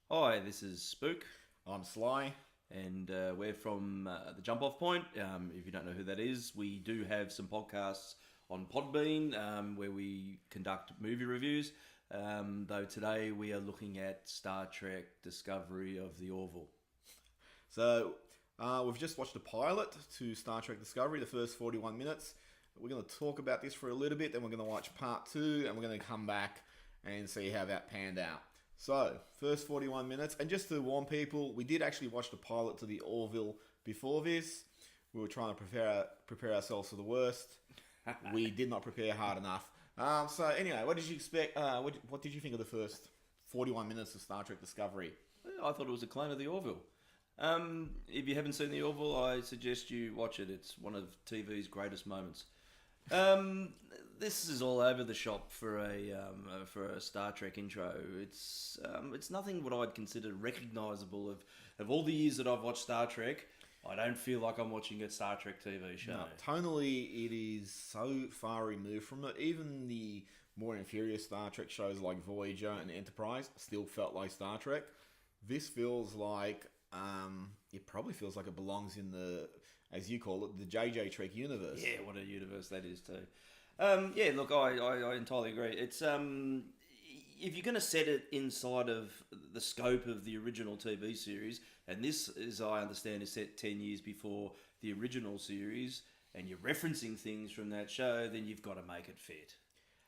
Hi, this is Spook, I'm Sly. and we're from the Jump Off Point. If you don't know who that is, we do have some podcasts on Podbean where we conduct movie reviews. Though today we are looking at Star Trek Discovery of the Orville. So, we've just watched a pilot to Star Trek Discovery, the first 41 minutes. We're going to talk about this for a little bit, then we're going to watch part two, and we're going to come back and see how that panned out. So, first 41 minutes, and just to warn people, we did actually watch the pilot to the Orville before this. We were trying to prepare ourselves for the worst. We did not prepare hard enough. So, anyway, what did you expect? What did you think of the first 41 minutes of Star Trek Discovery? I thought it was a clone of the Orville. If you haven't seen the Orville, I suggest you watch it. It's one of TV's greatest moments. This is all over the shop for a Star Trek intro. It's nothing what I'd consider recognisable of all the years that I've watched Star Trek. I don't feel like I'm watching a Star Trek TV show. No, tonally, it is so far removed from it. Even the more inferior Star Trek shows like Voyager and Enterprise still felt like Star Trek. This feels like it probably feels like it belongs in the, as you call it, the JJ Trek universe. Yeah, what a universe that is too. Yeah, look, I entirely agree. It's if you're going to set it inside of the scope of the original TV series, and this, as I understand, is set 10 years before the original series, and you're referencing things from that show, then you've got to make it fit.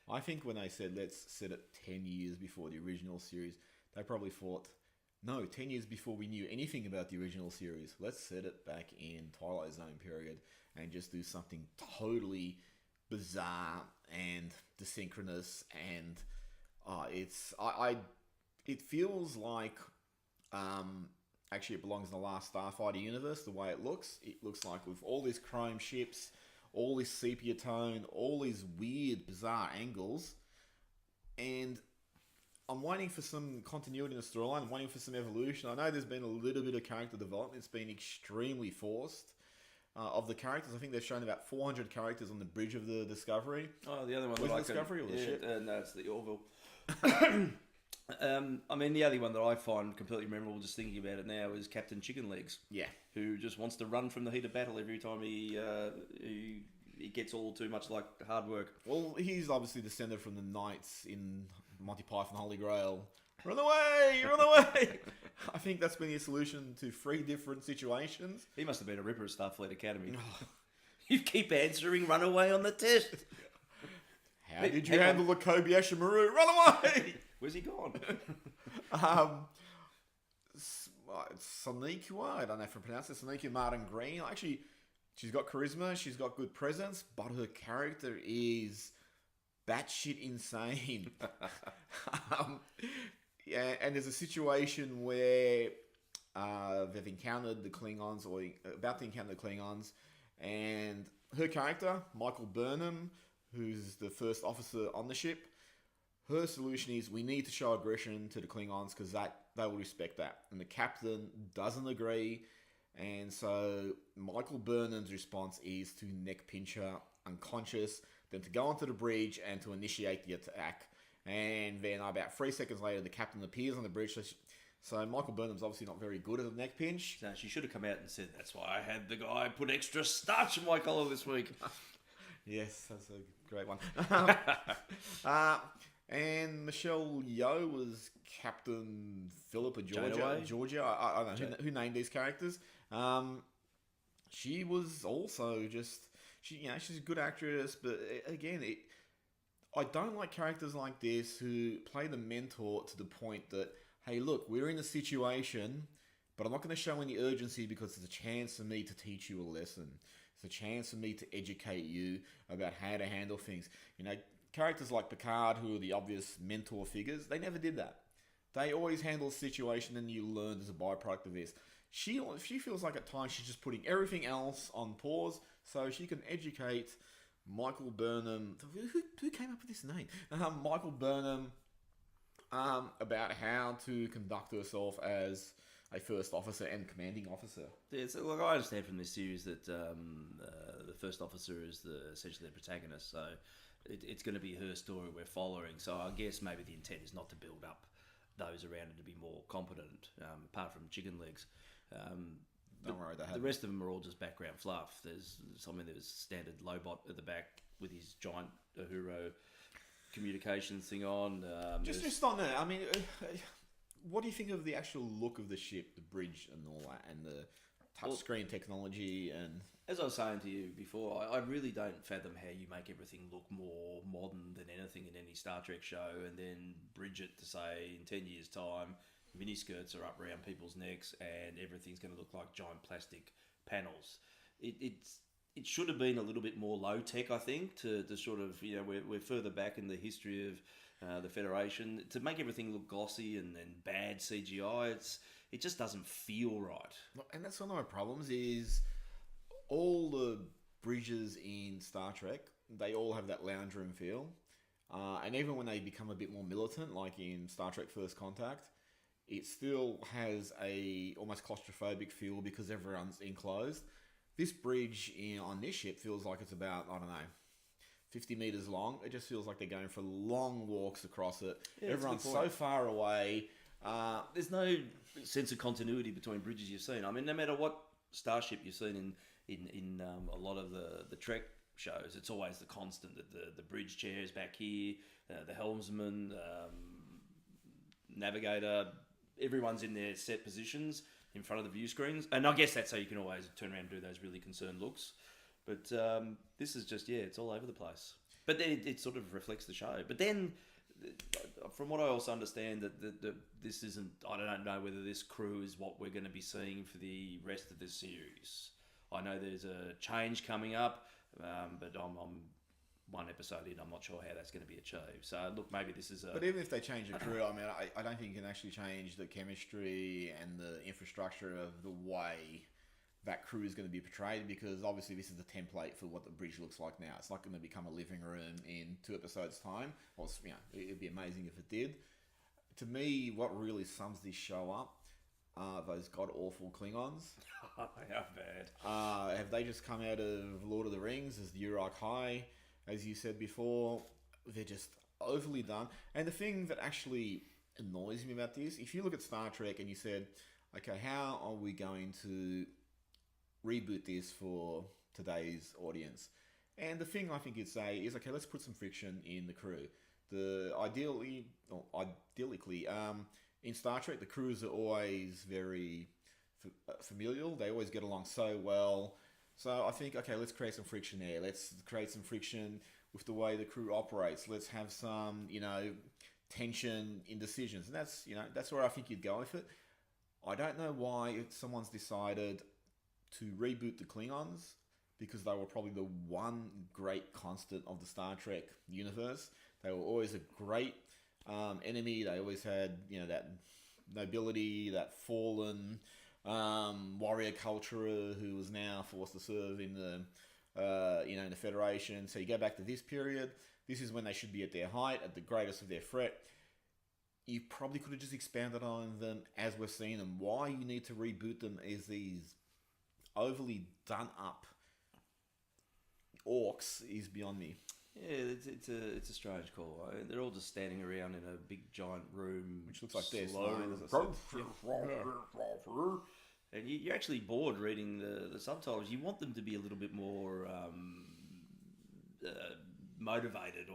I think when they said let's set it 10 years before the original series, they probably thought, no, 10 years before we knew anything about the original series, let's set it back in Twilight Zone period and just do something totally bizarre and desynchronous, and it feels like actually it belongs in the last Starfighter universe. The way it looks like with all these chrome ships, all this sepia tone, all these weird bizarre angles, and I'm waiting for some continuity in the storyline. I'm waiting for some evolution. I know there's been a little bit of character development. It's been extremely forced. Of the characters, I think they've shown about 400 characters on the bridge of the Discovery. Oh, the other one. Was that it I Discovery or the ship? No, it's the Orville. I mean, the only one that I find completely memorable, just thinking about it now, is Captain Chicken Legs. Yeah. Who just wants to run from the heat of battle every time he gets all too much like hard work. Well, he's obviously descended from the knights in Monty Python Holy Grail. Run away! Run away! I think that's been his solution to 3 different situations. He must have been a ripper at Starfleet Academy. You keep answering run away on the test. How did you handle the Kobayashi Maru? Run away! Where's he gone? Soniqua, I don't know if I pronounce it, Soniqua Martin Green. Actually, she's got charisma, she's got good presence, but her character is batshit insane. Yeah, and there's a situation where they've encountered the Klingons, or about to encounter the Klingons, and her character, Michael Burnham, who's the first officer on the ship, her solution is we need to show aggression to the Klingons because they will respect that. And the captain doesn't agree, and so Michael Burnham's response is to neck pinch her unconscious, then to go onto the bridge and to initiate the attack. And then about 3 seconds later, the captain appears on the bridge. So Michael Burnham's obviously not very good at a neck pinch. No, she should have come out and said, that's why I had the guy put extra starch in my collar this week. Yes, that's a great one. And Michelle Yeoh was Captain Philip or Georgia. I don't know who named these characters. She was also just she's a good actress, but again, I don't like characters like this who play the mentor to the point that, hey, look, we're in a situation, but I'm not going to show any urgency because it's a chance for me to teach you a lesson. It's a chance for me to educate you about how to handle things. Characters like Picard, who are the obvious mentor figures, they never did that. They always handle a situation and you learn as a byproduct of this. She feels like at times she's just putting everything else on pause so she can educate Michael Burnham. Who came up with this name? Michael Burnham about how to conduct herself as a first officer and commanding officer. Yeah, so look, I understand from this series that the first officer is essentially the protagonist, so it's going to be her story we're following. So I guess maybe the intent is not to build up those around it to be more competent, apart from chicken legs. Don't worry, The rest of them are all just background fluff. There's standard Lobot at the back with his giant Uhuro communications thing on. Just on that, I mean, what do you think of the actual look of the ship, the bridge and all that, and the touchscreen technology? And as I was saying to you before, I really don't fathom how you make everything look more modern than anything in any Star Trek show, and then bridge it to say in 10 years' time, miniskirts are up around people's necks and everything's going to look like giant plastic panels. It should have been a little bit more low tech, I think, to sort of, we're further back in the history of the Federation. To make everything look glossy and bad CGI, it just doesn't feel right. And that's one of my problems is all the bridges in Star Trek, they all have that lounge room feel. And even when they become a bit more militant, like in Star Trek First Contact, it still has a almost claustrophobic feel because everyone's enclosed. This bridge on this ship feels like it's about, 50 meters long. It just feels like they're going for long walks across it. Yeah, everyone's so far away. There's no sense of continuity between bridges you've seen. I mean, no matter what starship you've seen in a lot of the Trek shows, it's always the constant that the bridge chairs back here, the helmsman, navigator, everyone's in their set positions in front of the view screens. And I guess that's how you can always turn around and do those really concerned looks. But this is just, it's all over the place. But then it sort of reflects the show. But then, from what I also understand, that this isn't, I don't know whether this crew is what we're going to be seeing for the rest of the series. I know there's a change coming up, but I'm one episode in, I'm not sure how that's going to be achieved. So, look, maybe this is But even if they change the crew, I mean, I don't think you can actually change the chemistry and the infrastructure of the way that crew is going to be portrayed, because obviously this is the template for what the bridge looks like now. It's not going to become a living room in 2 episodes' time. Well, it'd be amazing if it did. To me, what really sums this show up are those god-awful Klingons. How bad. Have they just come out of Lord of the Rings as the Uruk High? As you said before, they're just overly done. And the thing that actually annoys me about this, if you look at Star Trek and you said, okay, how are we going to reboot this for today's audience? And the thing I think you'd say is, okay, let's put some friction in the crew. Idyllically, in Star Trek, the crews are always very familial. They always get along so well. So I think, okay, let's create some friction there. Let's create some friction with the way the crew operates. Let's have some, tension in decisions. And that's where I think you'd go with it. I don't know why someone's decided to reboot the Klingons, because they were probably the one great constant of the Star Trek universe. They were always a great enemy. They always had, that nobility, that fallen warrior culture who was now forced to serve in the in the Federation. So you go back to this period. This is when they should be at their height, at the greatest of their threat. You probably could have just expanded on them as we're seeing them. Why you need to reboot them is these overly done up orcs is beyond me. Yeah, it's a strange call. They're all just standing around in a big giant room, Which looks like this. And you're actually bored reading the subtitles. You want them to be a little bit more motivated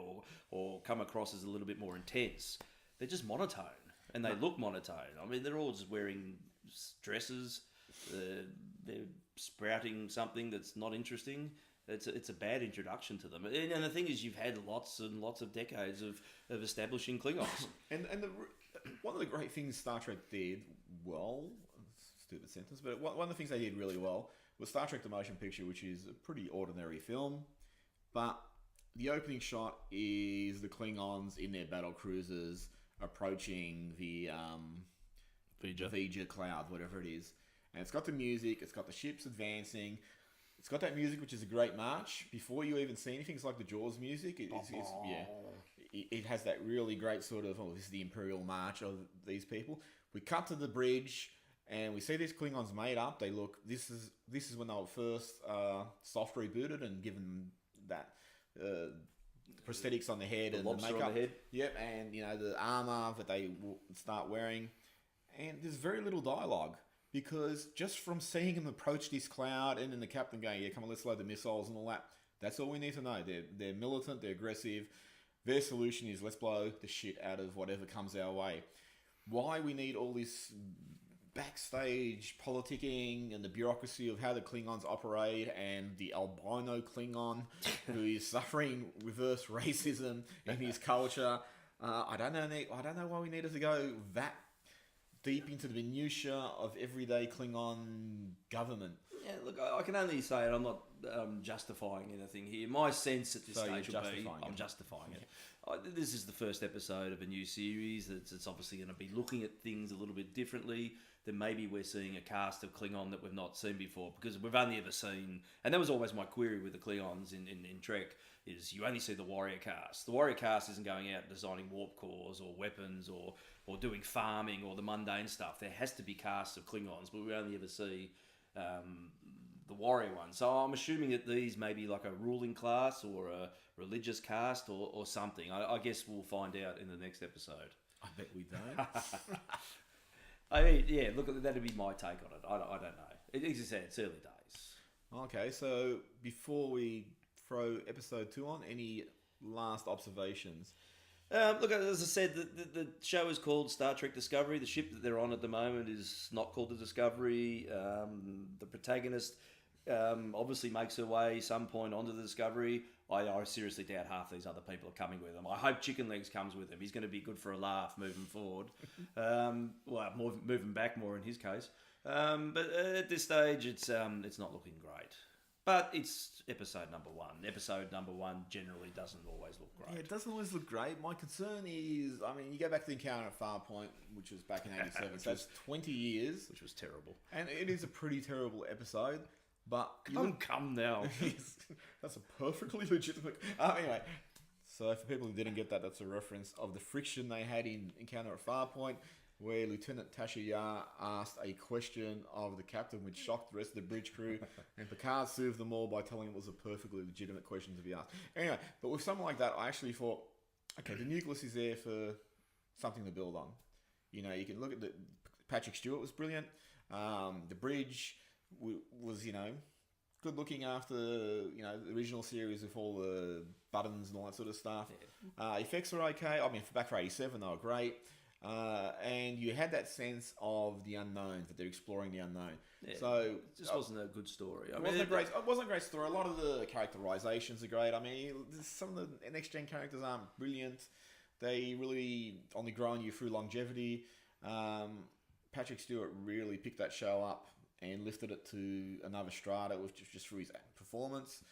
or come across as a little bit more intense. They're just monotone, and they look monotone. I mean, they're all just wearing dresses. They're sprouting something that's not interesting. It's a bad introduction to them. And the thing is, you've had lots and lots of decades of establishing Klingons. and one of the great things Star Trek did well, stupid sentence, but one of the things they did really well was Star Trek The Motion Picture, which is a pretty ordinary film. But the opening shot is the Klingons in their battle cruisers approaching the Vija cloud, whatever it is. And it's got the music, it's got the ships advancing. It's got that music, which is a great march. Before you even see anything, it's like the Jaws music. It has that really great sort of, this is the Imperial March of these people. We cut to the bridge, and we see these Klingons made up. They look, this is when they were first soft rebooted and given that prosthetics on the head and the lobster makeup. on the head. Yep, and the armor that they start wearing, and there's very little dialogue because just from seeing them approach this cloud and then the captain going, "Yeah, come on, let's load the missiles and all that." That's all we need to know. They're militant, they're aggressive. Their solution is let's blow the shit out of whatever comes our way. Why we need all this backstage politicking and the bureaucracy of how the Klingons operate and the albino Klingon who is suffering reverse racism in his culture. I don't know why we needed to go that deep into the minutiae of everyday Klingon government. Yeah, look, I can only say it. I'm not justifying anything here. My sense at this stage will be I'm justifying it. This is the first episode of a new series. It's obviously going to be looking at things a little bit differently. Then maybe we're seeing a cast of Klingon that we've not seen before, because we've only ever seen, and that was always my query with the Klingons in Trek, is you only see the warrior cast. The warrior cast isn't going out designing warp cores or weapons or doing farming or the mundane stuff. There has to be casts of Klingons, but we only ever see the warrior one. So I'm assuming that these may be like a ruling class or a religious caste or something. I guess we'll find out in the next episode. I bet we don't. I mean, yeah, look, that'd be my take on it. I don't know. As you said, it's early days. Okay, so before we throw episode 2 on, any last observations? Look, as I said, the show is called Star Trek Discovery. The ship that they're on at the moment is not called the Discovery. The protagonist obviously makes her way some point onto the Discovery. I seriously doubt half these other people are coming with him. I hope Chicken Legs comes with him. He's going to be good for a laugh moving forward. Moving back more in his case. But at this stage, it's not looking great. But it's episode number 1. Episode number 1 generally doesn't always look great. Yeah, it doesn't always look great. My concern is, I mean, you go back to the Encounter at Farpoint, which was back in 87, so that's 20 years. Which was terrible. And it is a pretty terrible episode, but... Come now. That's a perfectly legitimate... Anyway, so for people who didn't get that, that's a reference of the friction they had in Encounter at Farpoint, where Lieutenant Tasha Yar asked a question of the captain which shocked the rest of the bridge crew, and Picard soothed them all by telling him it was a perfectly legitimate question to be asked. Anyway, but with something like that, I actually thought, okay, the nucleus is there for something to build on. You can look at Patrick Stewart was brilliant. The bridge was, good looking after, the original series with all the buttons and all that sort of stuff. Yeah. Effects were okay. I mean, back for 87, they were great. And you had that sense of the unknown, that they're exploring the unknown. Yeah, so it just wasn't a good story. It wasn't a great story. A lot of the characterizations are great. I mean, some of the next gen characters aren't brilliant. They really only grow on you through longevity. Patrick Stewart really picked that show up and lifted it to another strata with just through his performance.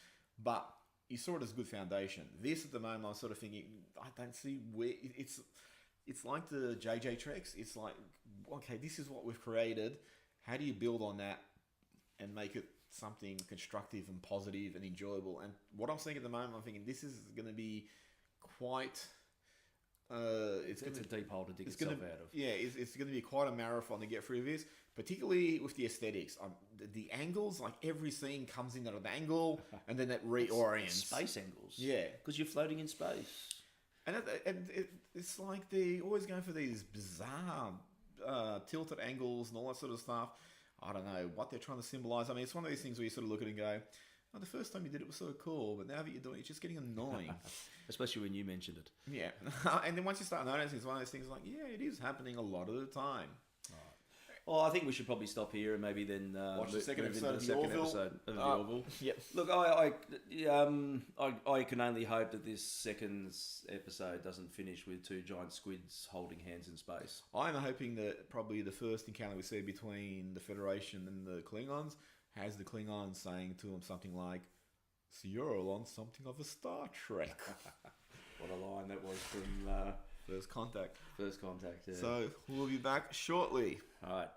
But you saw it as a good foundation. This at the moment, I'm sort of thinking, I don't see where it's like the JJ Treks. It's like, okay, this is what we've created. How do you build on that and make it something constructive and positive and enjoyable? And what I'm seeing at the moment, I'm thinking this is going to be quite... it's a deep hole to dig itself out of. Yeah, it's going to be quite a marathon to get through this, particularly with the aesthetics. The angles, like every scene comes in at an angle and then it reorients. Space angles. Yeah. Because you're floating in space. And it's like they're always going for these bizarre tilted angles and all that sort of stuff. I don't know what they're trying to symbolize. I mean, it's one of these things where you sort of look at it and go, oh, the first time you did it was so cool, but now that you're doing it, it's just getting annoying. Especially when you mentioned it. Yeah. And then once you start noticing, it's one of those things like, yeah, it is happening a lot of the time. Well, I think we should probably stop here and maybe then watch the second episode of the Orville. Yep. Look, I can only hope that this second episode doesn't finish with 2 giant squids holding hands in space. I'm hoping that probably the first encounter we see between the Federation and the Klingons has the Klingons saying to them something like, "So you're all on something of a Star Trek." What a line that was from First Contact. First Contact, yeah. So we'll be back shortly. All right.